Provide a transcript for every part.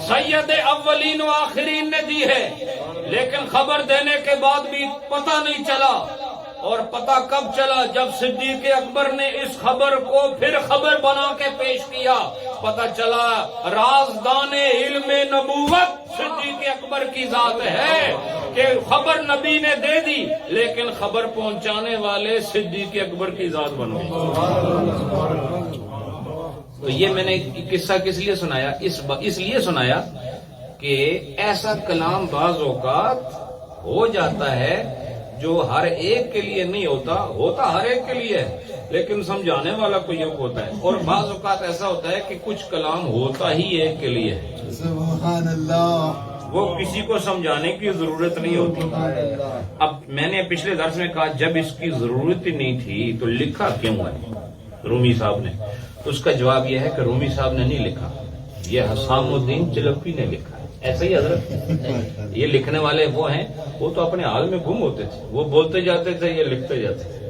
سید اولین و آخرین نے دی ہے، لیکن خبر دینے کے بعد بھی پتہ نہیں چلا، اور پتہ کب چلا؟ جب صدیق اکبر نے اس خبر کو پھر خبر بنا کے پیش کیا، پتہ چلا رازدان علم نبوت صدیق اکبر کی ذات ہے کہ خبر نبی نے دے دی، لیکن خبر پہنچانے والے صدیق اکبر کی ذات بن گئی۔ تو یہ میں نے قصہ کس لیے سنایا؟ اس لیے سنایا کہ ایسا کلام بعض اوقات ہو جاتا ہے جو ہر ایک کے لیے نہیں ہوتا ہر ایک کے لیے ہے، لیکن سمجھانے والا کوئی ایک ہوتا ہے، اور بعض اوقات ایسا ہوتا ہے کہ کچھ کلام ہوتا ہی ایک کے لیے ہے، سبحان اللہ، وہ کسی کو سمجھانے کی ضرورت نہیں ہوتی۔ اب میں نے پچھلے درس میں کہا جب اس کی ضرورت ہی نہیں تھی تو لکھا کیوں ہے رومی صاحب نے؟ اس کا جواب یہ ہے کہ رومی صاحب نے نہیں لکھا، یہ حسام الدین چلپی نے لکھا ہے۔ ایسا ہی حضرت، یہ لکھنے والے وہ ہیں، وہ تو اپنے حال میں گم ہوتے تھے، وہ بولتے جاتے تھے یہ لکھتے جاتے تھے،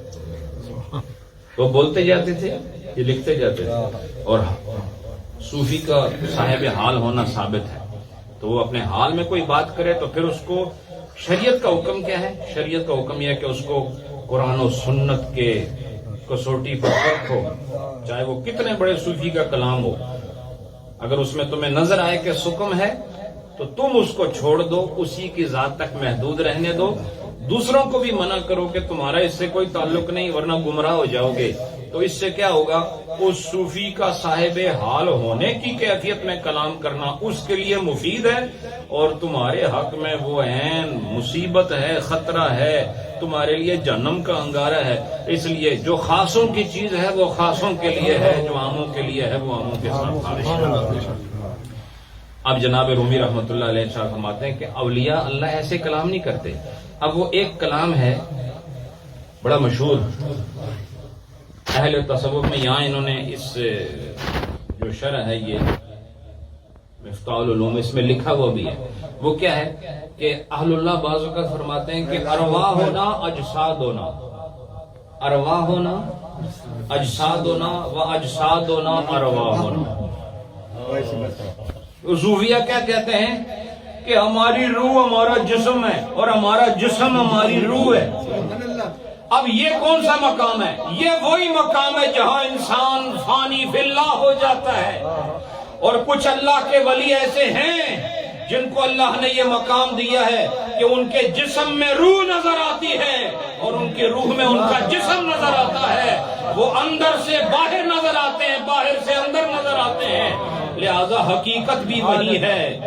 وہ بولتے جاتے تھے یہ لکھتے جاتے تھے۔ اور صوفی کا صاحب حال ہونا ثابت ہے، تو وہ اپنے حال میں کوئی بات کرے تو پھر اس کو شریعت کا حکم کیا ہے؟ شریعت کا حکم یہ ہے کہ اس کو قرآن و سنت کے کسوٹی پر رکھو، چاہے وہ کتنے بڑے صوفی کا کلام ہو، اگر اس میں تمہیں نظر آئے کہ سکم ہے تو تم اس کو چھوڑ دو، اسی کی ذات تک محدود رہنے دو، دوسروں کو بھی منع کرو کہ تمہارا اس سے کوئی تعلق نہیں ورنہ گمراہ ہو جاؤ گے۔ تو اس سے کیا ہوگا؟ اس صوفی کا صاحب حال ہونے کی کیفیت میں کلام کرنا اس کے لیے مفید ہے، اور تمہارے حق میں وہ عین مصیبت ہے، خطرہ ہے، تمہارے لیے جہنم کا انگارہ ہے۔ اس لیے جو خاصوں کی چیز ہے وہ خاصوں کے لیے ہے، جو عاموں کے لیے ہے وہ عاموں کے ساتھ خارج ہے۔ اب جناب رومی رحمۃ اللہ علیہ شاہ فرماتے ہیں کہ اولیاء اللہ ایسے کلام نہیں کرتے۔ اب وہ ایک کلام ہے بڑا مشہور اہل تصوف میں، یہاں انہوں نے اس جو شرح ہے یہ مفتاح العلوم، اس میں لکھا ہوا بھی ہے۔ وہ کیا ہے کہ اہل اللہ بعض اوقات فرماتے ہیں کہ ارواح ہونا اجساد ہونا، ارواح ہونا اجساد ہونا و اجساد ہونا ارواح ہونا۔ صوفیہ کیا کہتے ہیں کہ ہماری روح ہمارا جسم ہے اور ہمارا جسم ہماری روح ہے۔ اب یہ کون سا مقام ہے؟ یہ وہی مقام ہے جہاں انسان فانی فی اللہ ہو جاتا ہے، اور کچھ اللہ کے ولی ایسے ہیں جن کو اللہ نے یہ مقام دیا ہے کہ ان کے جسم میں روح نظر آتی ہے اور ان کی روح میں ان کا جسم نظر آتا ہے، وہ اندر سے باہر نظر آتے ہیں، باہر سے اندر نظر آتے ہیں، لہذا حقیقت بھی وہی ہے،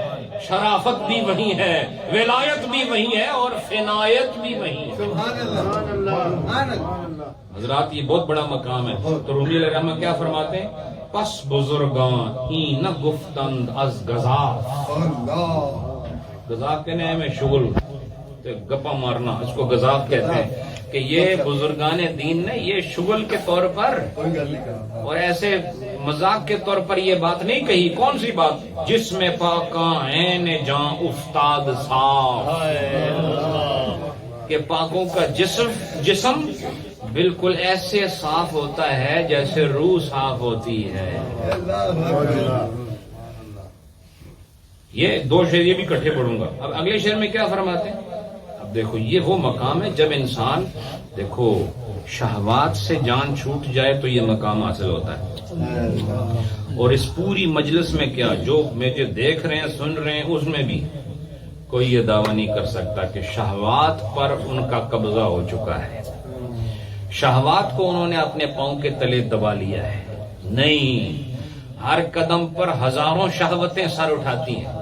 شرافت بھی وہی ہے، ولایت بھی وہی ہے، اور فنایت بھی وہی ہے۔ حضرات یہ بہت بڑا مقام ہے۔ تو رومی علیہ الرحمہ کیا فرماتے ہیں؟ پس بزرگان این گفتند از گزاف، گزاف کہنے ہے میں شغل گپا مارنا، اس کو گزاف کہتے ہیں، کہ یہ بزرگان دین نے یہ شغل کے طور پر اور ایسے مذاق کے طور پر یہ بات نہیں کہی۔ کون سی بات؟ جس میں پاکاں عین جاں افتاد صاف، کہ پاکوں کا جسم بالکل ایسے صاف ہوتا ہے جیسے روح صاف ہوتی ہے۔ یہ دو شعر یہ بھی کٹھے پڑھوں گا۔ اب اگلے شعر میں کیا فرماتے ہیں؟ اب دیکھو یہ وہ مقام ہے جب انسان دیکھو شہوات سے جان چھوٹ جائے تو یہ مقام حاصل ہوتا ہے۔ اور اس پوری مجلس میں کیا جو مجھے دیکھ رہے ہیں سن رہے ہیں اس میں بھی کوئی یہ دعویٰ نہیں کر سکتا کہ شہوات پر ان کا قبضہ ہو چکا ہے، شہوات کو انہوں نے اپنے پاؤں کے تلے دبا لیا ہے۔ نہیں، ہر قدم پر ہزاروں شہوتیں سر اٹھاتی ہیں،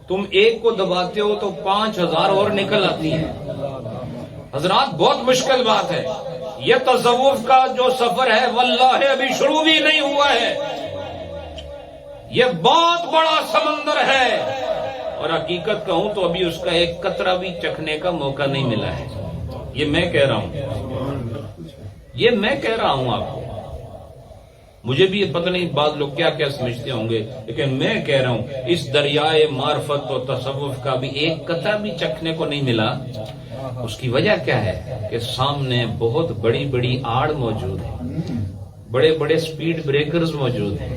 تم ایک کو دباتے ہو تو 5000 اور نکل آتی ہیں۔ حضرات بہت مشکل بات ہے، یہ تصوف کا جو سفر ہے واللہ ابھی شروع بھی نہیں ہوا ہے، یہ بہت بڑا سمندر ہے، اور حقیقت کہوں تو ابھی اس کا ایک قطرہ بھی چکھنے کا موقع نہیں ملا ہے۔ یہ میں کہہ رہا ہوں، یہ میں کہہ رہا ہوں آپ کو، مجھے بھی یہ پتہ نہیں بعض لوگ کیا کیا سمجھتے ہوں گے، لیکن میں کہہ رہا ہوں اس دریائے معرفت و تصوف کا بھی ایک قطرہ بھی چکھنے کو نہیں ملا۔ اس کی وجہ کیا ہے کہ سامنے بہت بڑی بڑی آڑ موجود ہے، بڑے بڑے سپیڈ بریکرز موجود ہیں،